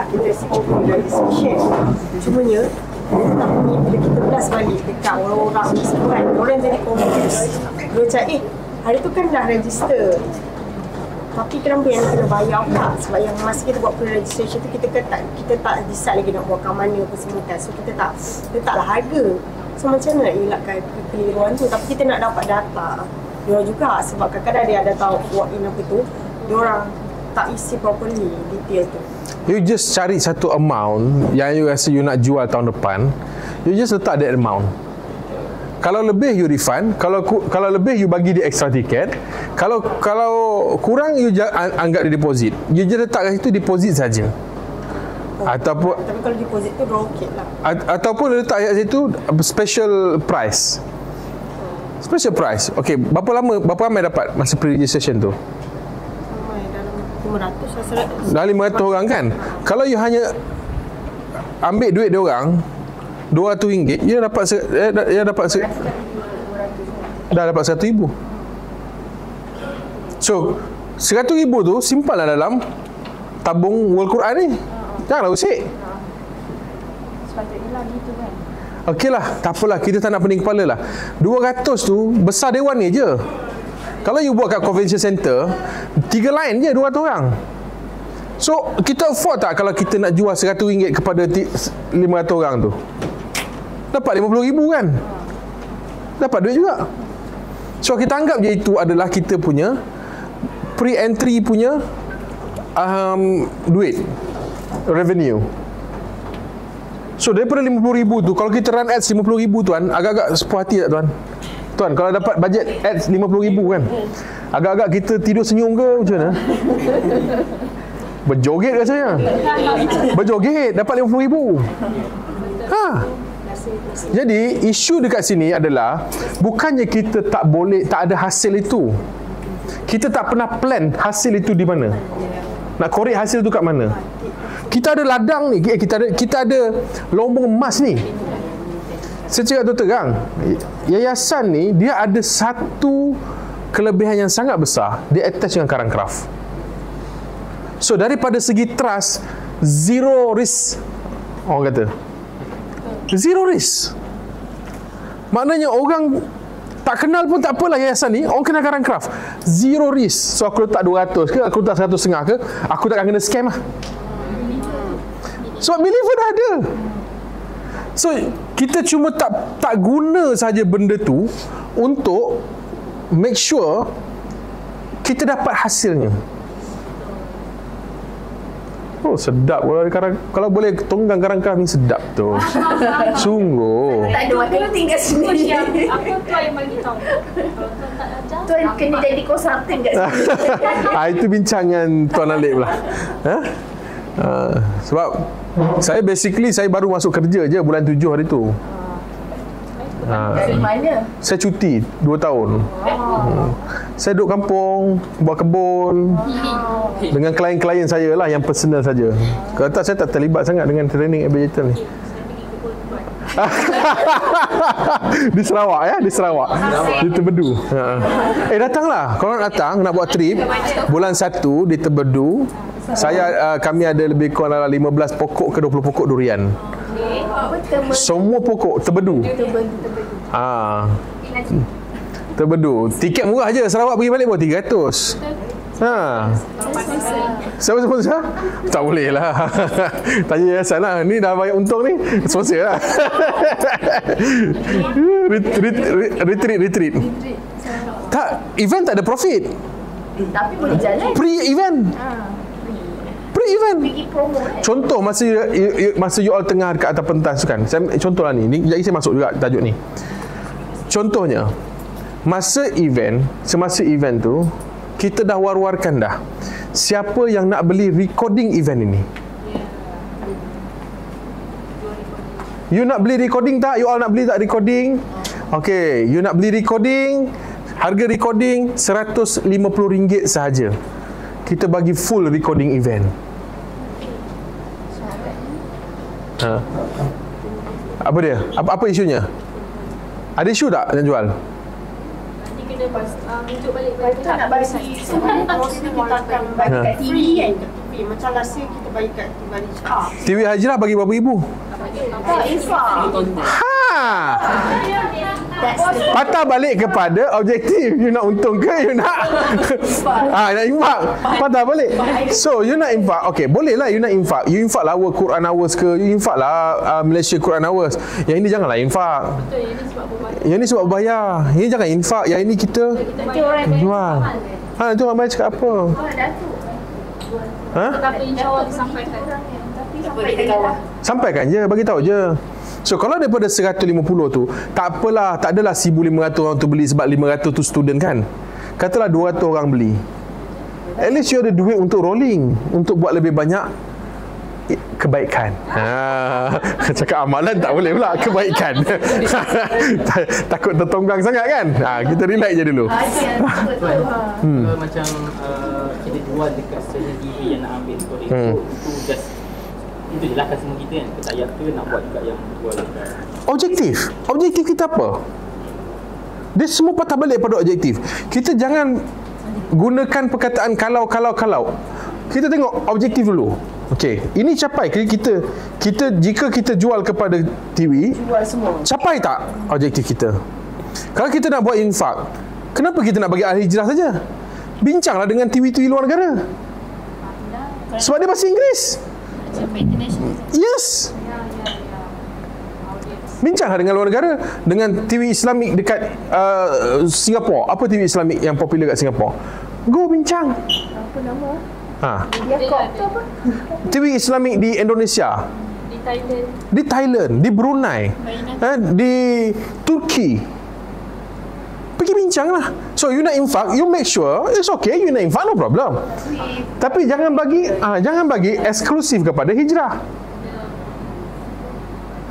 kita over registration. Cumanya tak ni bila kita blast balik dekat orang-orang ni semua kan, orang jadi confused. Dia cakap, hari tu kan dah register, tapi kenapa yang kena bayar pula? Sebab yang masa kita buat pre-registration tu kita tak decide lagi nak buat kat mana apa semua kan. So kita tak letaklah harga. So macam mana nak elakkan kekeliruan tu? Tapi kita nak dapat data diorang juga, sebab kadang-kadang dia ada tahu walk in apa tu, diorang tak isi properly detail tu. You just cari satu amount yang you rasa you nak jual tahun depan, you just letak that amount. Kalau lebih you refund, kalau lebih you bagi dia extra tiket, kalau kurang you anggap dia deposit. You just letak kat situ deposit saja. Ataupun tapi kalau deposit tu roket lah. Ataupun letak kat situ special price. Special price. Okey, berapa ramai dapat masa pre-registration tu? Dah 500 orang kan. Kalau you hanya ambil duit dia orang RM200, dia dapat dah dapat RM100,000. So RM100,000 tu simpanlah dalam tabung World Quran ni. Janganlah usik. Sepatutnya lah gitu kan. Okeylah, tak apalah, kita tak nak pening kepala lah. 200 tu besar dewan ni je. Kalau you buat kat convention center, 3 line je 200 orang. So kita afford tak kalau kita nak jual RM100 kepada 500 orang tu? Dapat RM50,000 kan? Dapat duit juga. So kita anggap je itu adalah kita punya pre-entry punya duit, revenue. So daripada RM50,000 tu, kalau kita run ads RM50,000 tuan, agak-agak sepuas hati tak tuan? Tuan, kalau dapat bajet ads RM50,000 kan, agak-agak kita tidur senyum ke macam mana? Berjoget rasanya. Berjoget dapat RM50,000. Jadi isu dekat sini adalah bukannya kita tak boleh, tak ada hasil itu. Kita tak pernah plan hasil itu di mana. Nak korek hasil tu kat mana. Kita ada ladang ni, kita ada lombong emas ni. Saya cakap tu terang, yayasan ni dia ada satu kelebihan yang sangat besar, dia attach dengan Karang Craft. So daripada segi trust, zero risk. Orang kata zero risk. Maknanya orang tak kenal pun tak apalah yayasan ni, orang kenal Karang Craft. Zero risk. So aku letak 200 ke, aku letak 150 ke, aku takkan kena scam lah. Sebab believer dah ada. So kita cuma tak guna saja benda tu untuk make sure kita dapat hasilnya. Oh sedap kalau boleh tonggang Karang Craft ni sedap tu. Sungguh. Tak ada waktu tinggal sini. Apa tuan yang bagi tahu? Kalau tuan tak ajar, Tuan kena jadi konsultan kat sini. Itu bincangan Tuan Alip lah. Sebab saya baru masuk kerja je bulan 7 hari tu. Dari mana? Saya cuti 2 tahun. Saya duduk kampung, buat kebun dengan klien-klien saya lah yang personal saja. Kata saya tak terlibat sangat dengan training digital ni. Di Sarawak ya, di Sarawak. Di Tebedu. Datanglah. Kalau nak datang nak buat trip bulan 1 di Tebedu. Kami ada lebih kurang 15 pokok ke 20 pokok durian. Semua pokok Tebedu. Tebedu. Tiket murah je. Sarawak pergi balik pun 300. Siapa sponsor? Tak boleh lah. Tanya yayasan lah. Ni dah banyak untung ni, sponsor lah. Retreat. Tak, event tak ada profit. Tapi boleh jalan. Pre-event. Pergi promo kan? Contoh masa you all tengah dekat atas pentas tu kan. Contoh lah ni. Jadi saya masuk juga tajuk ni. Contohnya, semasa event tu, kita dah war-warkan dah. Siapa yang nak beli recording event ini? You nak beli recording tak? You all nak beli tak recording? Okay, you nak beli recording, harga recording RM150 sahaja. Kita bagi full recording event. Apa dia? Apa isunya? Ada isu tak nak jual? nanti kena tunjuk balik Lepas tu nak bagi semua kita akan bagi kat TV kan. TV. Macam last year kita bagi kat Bali. TV Hajrah bagi berapa ibu? Patah balik kepada objektif. You nak untung ke? You nak nak infak. Patah balik. So you nak infak. Okay, boleh lah you nak infak. You infak lah Quran Hours ke. You infak lah Malaysia Quran Hours. Yang ini janganlah infak. Betul, yang ni sebab berbayar. Yang ni sebab bayar. Ini jangan infak. Yang ini kita jual. Nanti orang bayar cakap apa? Tapi insyaAllah disampaikan. Sampaikan je, bagi tahu je. So kalau daripada 150 tu, tak apalah, tak adalah 1,500 orang tu beli sebab 500 tu student kan. Katalah 200 orang beli. At least you ada duit untuk rolling, untuk buat lebih banyak kebaikan. Cakap amalan tak boleh pula, kebaikan. Takut tertonggang sangat kan. Kita relax je dulu. Kalau macam kita jual dekat stesen TV yang nak ambil recording itu just itu je lah customer kita kan. Kita tak payah ke nak buat juga yang jual dekat. Objektif kita apa? Dia semua patah balik pada objektif. Kita jangan gunakan perkataan kalau. Kita tengok objektif dulu. Okey, ini capai kita jika kita jual kepada TV, Jual semua. capai tak objektif kita? Kalau kita nak buat infak, kenapa kita nak bagi Al-Hijrah saja? Bincanglah dengan TV-TV luar negara. Sebab dia bahasa Inggeris. Macam international. Yes. Bincanglah dengan luar negara, dengan TV Islamik dekat Singapura. Apa TV Islamik yang popular kat Singapura? Go bincang. Apa nama? Dia tu apa? TV Islamik di Indonesia, di Thailand. di Thailand, di Brunei, di Turki. Pergi bincanglah. So you nak infak, you make sure it's okay, you nak infak, no problem. Tapi jangan bagi eksklusif kepada hijrah.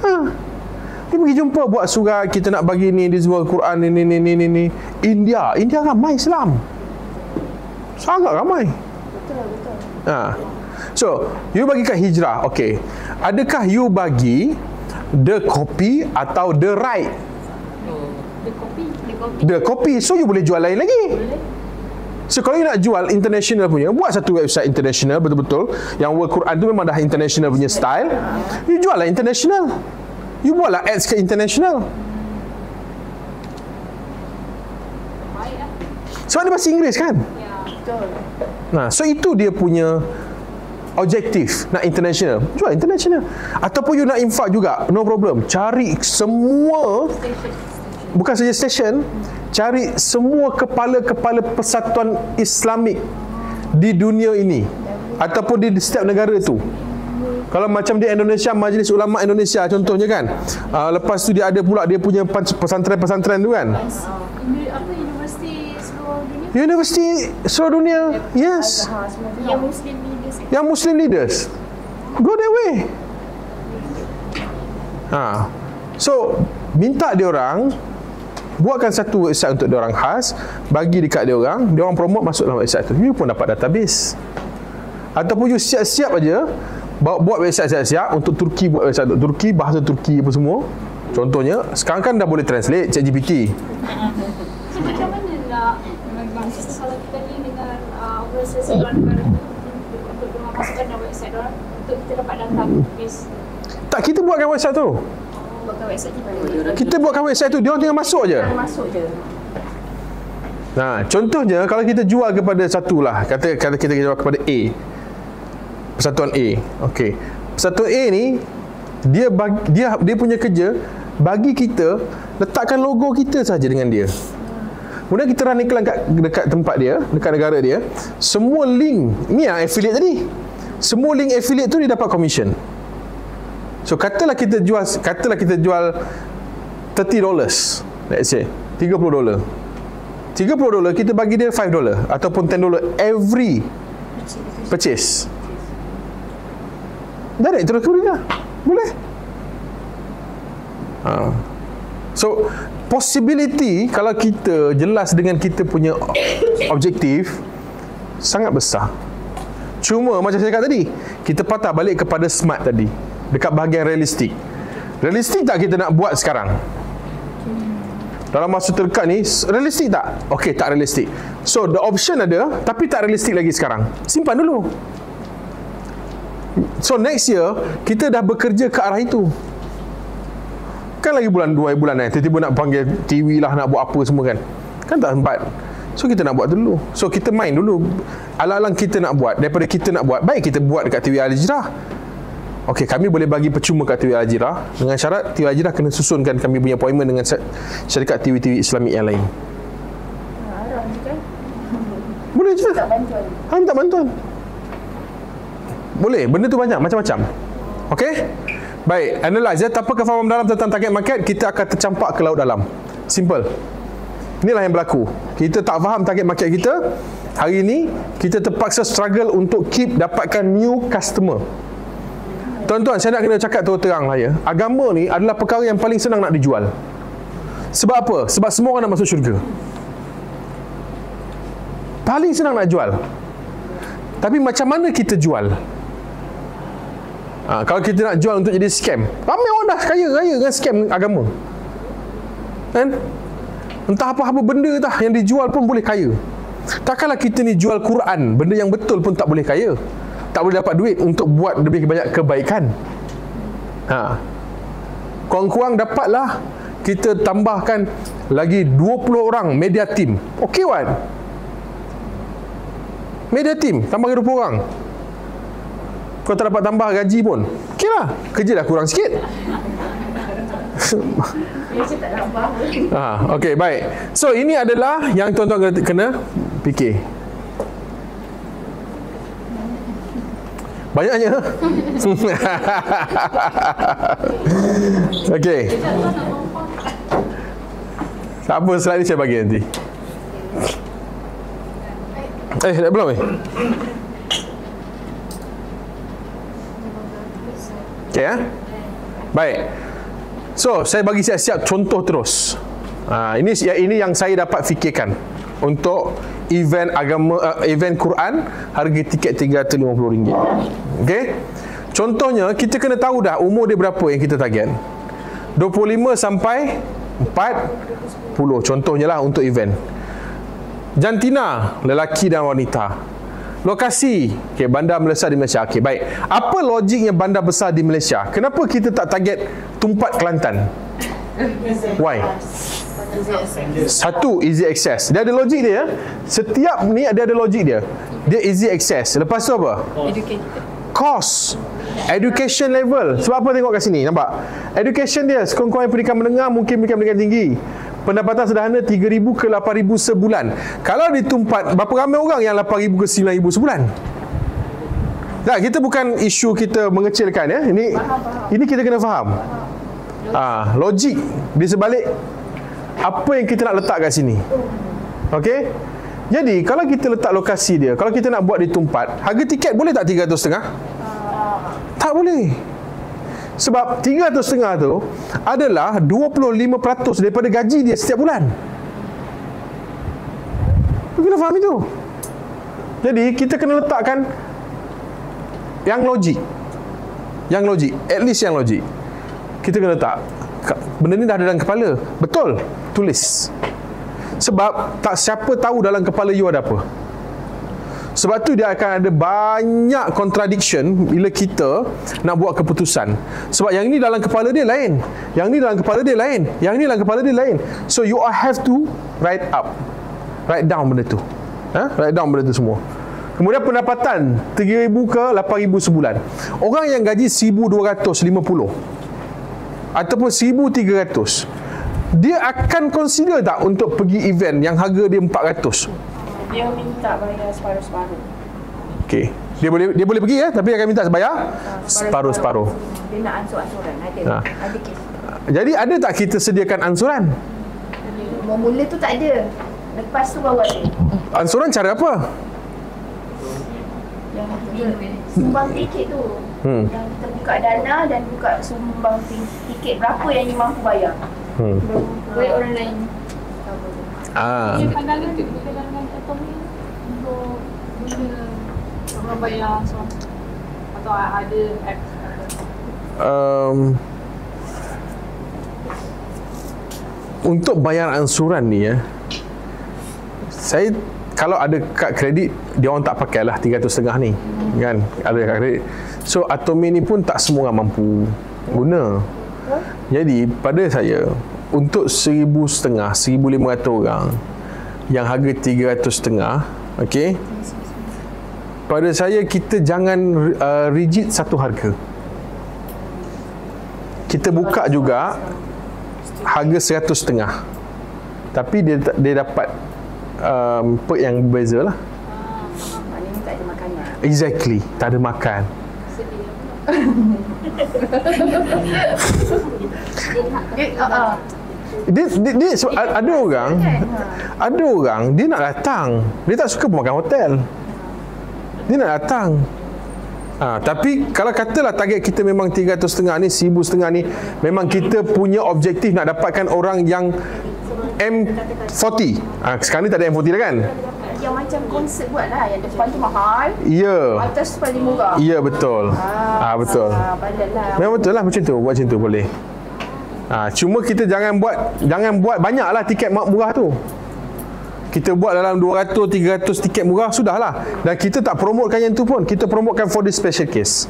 Dia pergi jumpa buat surat, kita nak bagi ni, dia jual Quran ni. India ramai Islam. Sangat ramai. So you bagi kat hijrah, okay. Adakah you bagi the copy atau the right? The copy. So you boleh jual lain lagi. So kalau you nak jual international punya, buat satu website international betul-betul. Yang World Quran tu memang dah international punya style. You jual lah international. You buatlah ads ke international. Sebab dia bahasa Inggeris kan? So itu dia punya objektif. Nak international, jual international. Ataupun you nak infak juga, no problem. Cari semua, bukan saja stesen, cari semua kepala-kepala persatuan Islamik di dunia ini ataupun di setiap negara tu. Kalau macam di Indonesia, Majlis Ulama Indonesia contohnya kan, lepas tu dia ada pula dia punya pesantren-pesantren tu kan. Universiti seluruh dunia. Yes. Yang Muslim leaders. Go that way. So minta dia orang buatkan satu website untuk dia orang khas, bagi dekat dia orang promote masuk dalam website tu. You pun dapat database. Ataupun you siap-siap aja buat website siap-siap untuk Turki, buat website untuk Turki, bahasa Turki apa semua. Contohnya sekarang kan dah boleh translate ChatGPT. So macam mana nak kalau kita link dengan organisasi luar negara untuk masukkan dalam website orang untuk kita dapat database? Tak, kita buatkan website tu. Buatkan website kita. Kita buatkan website tu, dia orang tinggal masuk je. Masuk je. Contohnya kalau kita jual kepada satu lah, kata kita jual kepada A, Persatuan A. Okey. Persatuan A ni dia punya kerja bagi kita letakkan logo kita saja dengan dia. Kemudian kita run iklan dekat tempat dia, dekat negara dia. Semua link, ni yang affiliate tadi. Semua link affiliate tu dia dapat commission. So katalah kita jual $30, let's say $30. $30 kita bagi dia $5 ataupun $10 every purchase. Direct terus ke dia. Boleh. So possibility kalau kita jelas dengan kita punya objektif sangat besar. Cuma macam saya kata tadi, kita patah balik kepada smart tadi, dekat bahagian realistik. Realistik tak kita nak buat sekarang? Dalam masa terdekat ni realistik tak? Okey, tak realistik. So the option ada tapi tak realistik lagi sekarang. Simpan dulu. So next year kita dah bekerja ke arah itu. Kan lagi bulan 2 bulan tiba-tiba nak panggil TV lah, nak buat apa semua kan. Kan tak sempat. So kita nak buat dulu. So kita main dulu. Alang-alang kita nak buat, daripada kita nak buat, baik kita buat dekat TV Al-Hijrah. Okey, kami boleh bagi percuma kat TV Al-Hijrah dengan syarat TV Al-Hijrah kena susunkan kami punya appointment dengan syarikat TV-TV Islamik yang lain. Haram je kan? Boleh je. Tak bantuan. Minta bantuan. Boleh, benda tu banyak, macam-macam. Okey? Baik, analyze ya. Tanpa kefahaman dalam tentang target market, kita akan tercampak ke laut dalam. Simple. Inilah yang berlaku. Kita tak faham target market kita. Hari ini, kita terpaksa struggle untuk keep dapatkan new customer. Tuan-tuan, saya nak kena cakap terang lah ya. Agama ni adalah perkara yang paling senang nak dijual. Sebab apa? Sebab semua orang nak masuk syurga. Paling senang nak jual. Tapi macam mana kita jual? Kalau kita nak jual untuk jadi scam, ramai orang dah kaya-raya dengan scam agama. Kan? Entah apa-apa benda dah yang dijual pun boleh kaya. Takkanlah kita ni jual Quran, benda yang betul pun tak boleh kaya. Tak boleh dapat duit untuk buat lebih banyak kebaikan. Kurang-kurang dapatlah kita tambahkan lagi 20 orang media team. Okey Wan? Media team tambah 20 orang. Kau tak dapat tambah gaji pun, okey lah, kerja dah kurang sikit. Okey, baik. So ini adalah yang tuan-tuan kena fikir. Banyaknya. Okey. Tak apa, slide ni saya bagi nanti. Dah belum Okey ya. Baik. So, saya bagi siap-siap contoh terus. Ini yang saya dapat fikirkan untuk event agama, event Quran, harga tiket RM350. Okey. Contohnya, kita kena tahu dah umur dia berapa yang kita target. 25 sampai 40. Contohnya lah untuk event. Jantina, lelaki dan wanita. Lokasi, okey, bandar besar di Malaysia. Okey, baik. Apa logiknya bandar besar di Malaysia? Kenapa kita tak target Tumpat Kelantan? Why? Satu, easy access. Dia ada logik dia. Setiap ni dia ada logik dia. Dia easy access. Lepas tu apa? Cost. Education level. Sebab apa tengok kat sini? Nampak? Education dia, sekurang-kurangnya pendidikan menengah, mungkin pendidikan tinggi. Pendapatan sederhana 3,000 ke 8,000 sebulan. Kalau ditumpat, berapa ramai orang yang 8,000 ke 9,000 sebulan? Tak, kita bukan isu kita mengecilkan ya. Ini kita kena faham. Logik di sebalik apa yang kita nak letak kat sini. Okey? Jadi, kalau kita letak lokasi dia, kalau kita nak buat di Tumpat, harga tiket boleh tak 350? Tak boleh. Sebab 350 tu adalah 25% daripada gaji dia setiap bulan. Kita kena faham itu. Jadi kita kena letakkan yang logik. Yang logik, at least yang logik. Kita kena letak benda ni dah ada dalam kepala. Betul, tulis. Sebab tak siapa tahu dalam kepala you ada apa. Sebab tu dia akan ada banyak contradiction bila kita nak buat keputusan. Sebab yang ni dalam kepala dia lain, yang ni dalam kepala dia lain, yang ni dalam kepala dia lain. So you all have to write down benda tu. Write down benda tu semua. Kemudian pendapatan 3,000 ke 8,000 sebulan. Orang yang gaji 1,250 ataupun 1,300, dia akan consider tak untuk pergi event yang harga dia 400? Dia minta bayar separuh-separuh. Okey. Dia boleh pergi ya, tapi akan minta bayar separuh-separuh. Dia nak ansur-ansuran. Ada kes. Jadi ada tak kita sediakan ansuran? Mula tu tak ada. Lepas tu baru ada. Ansuran cara apa? Yang sumbang tiket tu. Yang kita buka dana dan buka sumbang tiket berapa yang dia mampu bayar. Boleh orang lain. Ah. Pandangan atau ni untuk guna orang bayar atau ada apps. Untuk bayar ansuran ni ya, saya kalau ada kad kredit, dia orang tak pakai lah 350 ni kan, ada kad kredit. So Atomi ni pun tak semua orang mampu guna. Jadi pada saya, untuk 1,500 orang yang harga 300.5, okey, pada saya kita jangan rigid satu harga. Kita buka juga harga 100.5, tapi dia dapat perk yang berbeza lah. Maknanya tak ada makanan. Exactly, tak ada makan. Dia so, ada orang dia nak datang, dia tak suka makan hotel, dia nak datang. Tapi kalau katalah target kita memang 300.5 ni, 1,500 ni, memang kita punya objektif nak dapatkan orang yang M40. Sekarang ni tak ada M40 dah kan? Yang macam konsert buat lah, yang depan tu mahal, Ya. atas tu paling murah. Ya, betul. Betul. Balalah. Memang betul lah, macam tu. Buat macam tu boleh. Cuma kita jangan buat banyak lah tiket murah tu. Kita buat dalam 200, 300 tiket murah, sudahlah. Dan kita tak promotekan yang tu pun. Kita promotekan for this special case.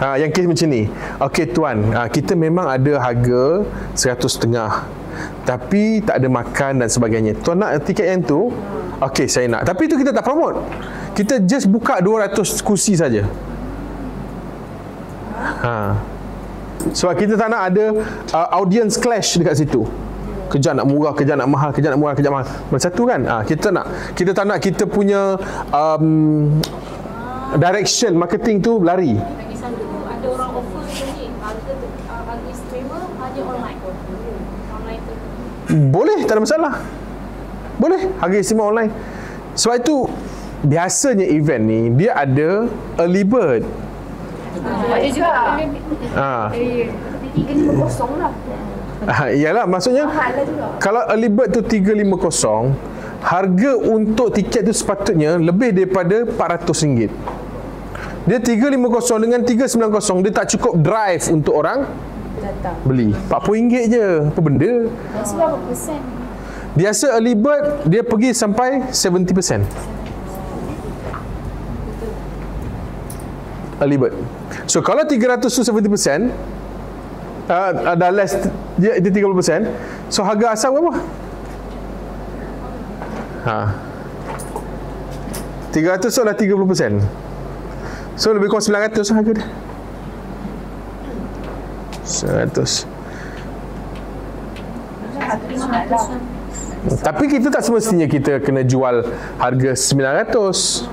Yang kes macam ni. Okey tuan, kita memang ada harga 100.5, tapi tak ada makan dan sebagainya. Tuan nak tiket yang tu? Okey, saya nak. Tapi itu kita tak promote. Kita just buka 200 kursi saja. Sebab kita tak nak ada audience clash dekat situ. Kejap nak murah, kejap nak mahal, kejap nak murah, kejap mahal. Macam tu kan? Kita tak nak kita punya direction marketing tu lari. Lagi satu, ada orang offer ni, harga streamer hanya online tu. Boleh, tak ada masalah. Boleh, harga istimewa online. Sebab itu biasanya event ni dia ada early bird. Ada juga. Tapi 350 lah. Iyalah, maksudnya Mahal lah juga. kalau early bird tu 350, harga untuk tiket tu sepatutnya lebih daripada RM400. Dia 350 dengan 390, dia tak cukup drive untuk orang Datang. beli. RM40 je. Apa benda? Biasa berapa persen? Biasa early bird dia pergi sampai 70%. Early bird. So kalau 300 tu 70%, ada less dia 30%. So harga asal berapa? 300 tu dah 30%. So lebih kurang 900 harga dia. 100. Tapi kita tak semestinya kita kena jual harga 900.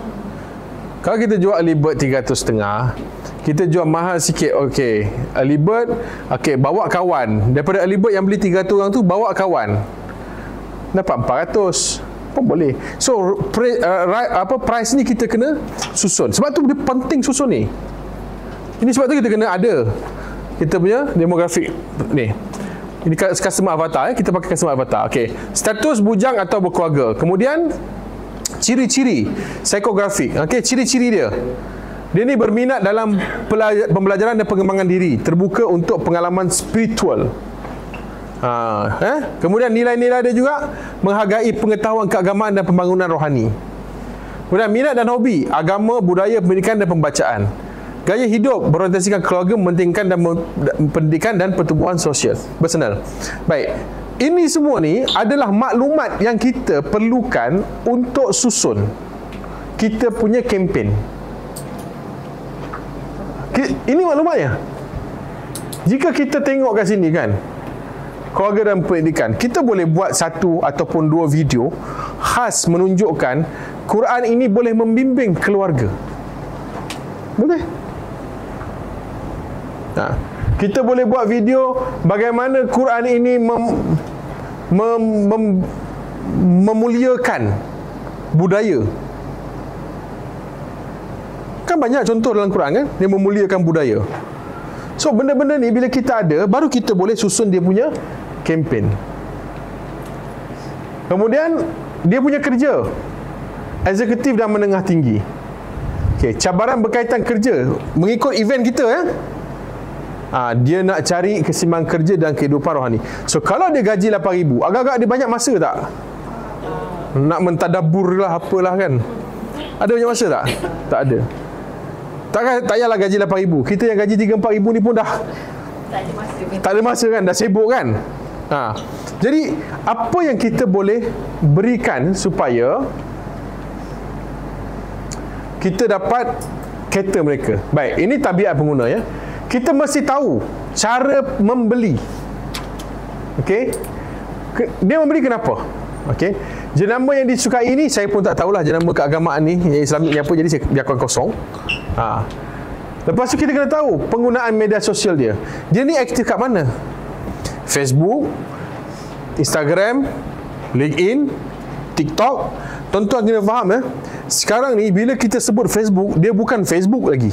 Kalau kita jual early bird 300.5, kita jual mahal sikit. Okey, early bird, okey, bawa kawan. Daripada early bird yang beli 300 orang tu, bawa kawan, dapat 400 pun boleh. So price ni kita kena susun. Sebab tu dia penting susun ni. Ini sebab tu kita kena ada kita punya demografik ni. Ini customer avatar, kita pakai customer avatar. Okey, status bujang atau berkeluarga. Kemudian ciri-ciri psikografik. Okey, ciri-ciri dia. Dia ni berminat dalam pembelajaran dan pengembangan diri, terbuka untuk pengalaman spiritual. Kemudian nilai-nilai dia juga menghargai pengetahuan keagamaan dan pembangunan rohani. Kemudian minat dan hobi, agama, budaya, pendidikan dan pembacaan. Gaya hidup berorientasikan keluarga, mementingkan dan pendidikan dan pertumbuhan sosial personal. Baik, ini semua ni adalah maklumat yang kita perlukan untuk susun kita punya kempen. Ini maklumatnya. Jika kita tengok kat sini kan, keluarga dan pendidikan, kita boleh buat satu ataupun dua video khas menunjukkan Quran ini boleh membimbing keluarga. Boleh. Kita boleh buat video bagaimana Quran ini memuliakan budaya. Kan banyak contoh dalam Quran kan, dia memuliakan budaya. So benda-benda ni bila kita ada, baru kita boleh susun dia punya kempen. Kemudian dia punya kerja eksekutif dan menengah tinggi. Okey, cabaran berkaitan kerja mengikut event kita ya. Dia nak cari keseimbangan kerja dan kehidupan rohani. So kalau dia gaji 8,000, agak-agak dia banyak masa tak? Nak mentadabbur lah apalah kan. Ada banyak masa tak? Tak ada. Tak payahlah gaji 8,000. Kita yang gaji 3-4,000 ni pun dah tak ada masa kan, dah sibuk kan. Jadi apa yang kita boleh berikan supaya kita dapat cater mereka. Baik, ini tabiat pengguna ya. Kita mesti tahu cara membeli. Okey. Dia membeli kenapa? Okey. Jenama yang disukai ini saya pun tak tahulah jenama keagamaan ni, yang Islamik ni apa, jadi saya biarkan kosong. Lepas tu kita kena tahu penggunaan media sosial dia. Dia ni aktif kat mana? Facebook, Instagram, LinkedIn, TikTok. Tuan-tuan kena faham ya. Sekarang ni bila kita sebut Facebook, dia bukan Facebook lagi.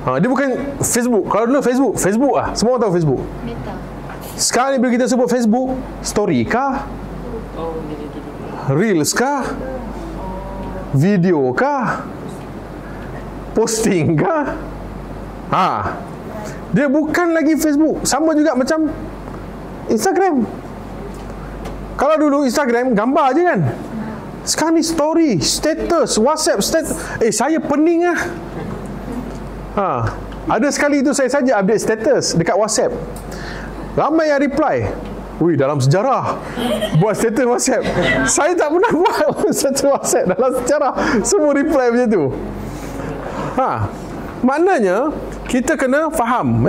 Dia bukan Facebook. Kalau dulu Facebook lah. Semua orang tahu Facebook. Meta. Sekarang ni bila kita sebut Facebook, story kah? Reels kah? Video kah? Posting kah? Dia bukan lagi Facebook. Sama juga macam Instagram. Kalau dulu Instagram gambar je kan. Sekarang ni story, status, WhatsApp, status. Saya pening lah. Ada sekali tu saya saja update status dekat WhatsApp. Ramai yang reply. Ui, dalam sejarah buat status WhatsApp. Saya tak pernah buat status WhatsApp dalam sejarah. Semua reply macam tu. Maknanya kita kena faham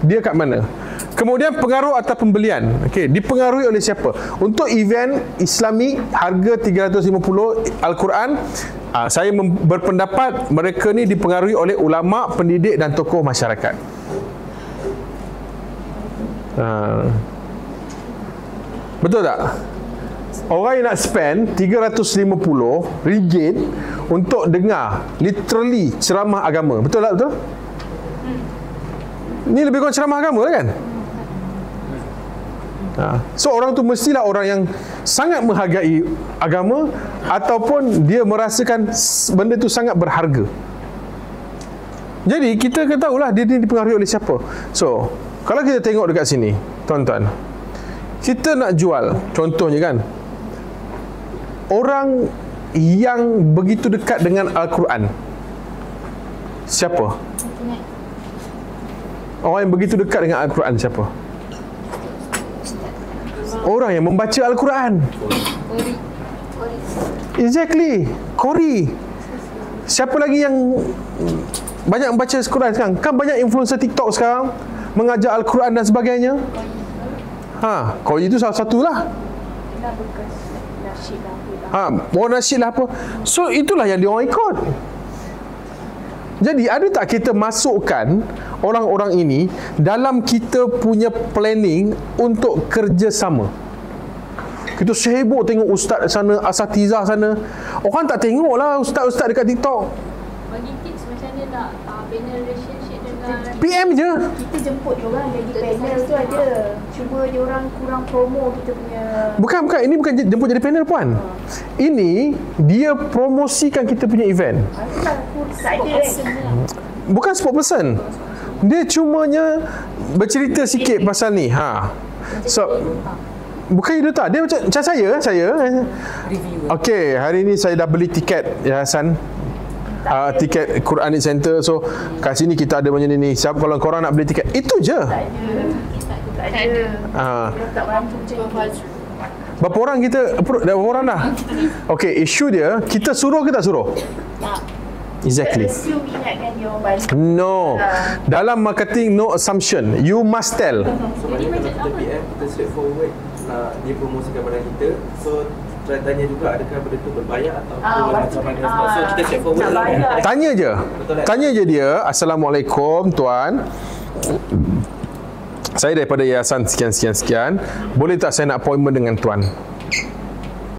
dia kat mana. Kemudian pengaruh atas pembelian. Okey, dipengaruhi oleh siapa? Untuk event Islami harga 350 Al-Quran, saya berpendapat mereka ni dipengaruhi oleh ulama, pendidik dan tokoh masyarakat. Betul tak? Orang yang nak spend RM350 untuk dengar literally ceramah agama. Betul tak? Betul? Ni lebih kurang ceramah agama kan? So orang tu mestilah orang yang sangat menghargai agama ataupun dia merasakan benda tu sangat berharga. Jadi kita kena tahulah dia ni dipengaruhi oleh siapa. So kalau kita tengok dekat sini, tuan-tuan, kita nak jual, contohnya kan, orang yang begitu dekat dengan Al-Quran, siapa? Orang yang begitu dekat dengan Al-Quran siapa? Orang yang membaca Al-Quran. Exactly. Qori. Siapa lagi yang banyak membaca Al-Quran sekarang? Kan banyak influencer TikTok sekarang mengajar Al-Quran dan sebagainya. Qori itu salah satulah. Orang nasyid lah apa. So itulah yang dia orang ikut. Jadi ada tak kita masukkan orang-orang ini dalam kita punya planning untuk kerjasama? Kita sibuk tengok ustaz sana, asatizah sana. Orang tak tengok lah ustaz-ustaz dekat TikTok. Bagi tips macam mana nak panel relationship dengan PM je. Kita jemput diorang jadi panel tu ada. Cuma diorang kurang promo kita punya. Bukan. Ini bukan jemput jadi panel puan. Ini dia promosikan kita punya event. Bukan spokesperson. Dia cumanya bercerita sikit pasal ni. So bukan itu tak. Dia macam saya. Okey, hari ni saya dah beli tiket yayasan. Tiket Quranic Center. So kat sini kita ada macam ni. Siapa kalau korang nak beli tiket, itu je. Tak ada. Berapa orang kita approve? Berapa orang dah? Okey, isu dia kita suruh ke tak suruh? Tak. Exactly. Assume ingatkan dia orang bantu. No. Dalam marketing no assumption. You must tell. So maknanya kalau kita PM, kita straightforward dia promosikan barang kita. So try tanya juga adakah benda tu berbayar atau macam mana. So kita straightforward lah. Tanya je. Tanya je dia, Assalamualaikum tuan, saya daripada yayasan sekian-sekian-sekian, boleh tak saya nak appointment dengan tuan?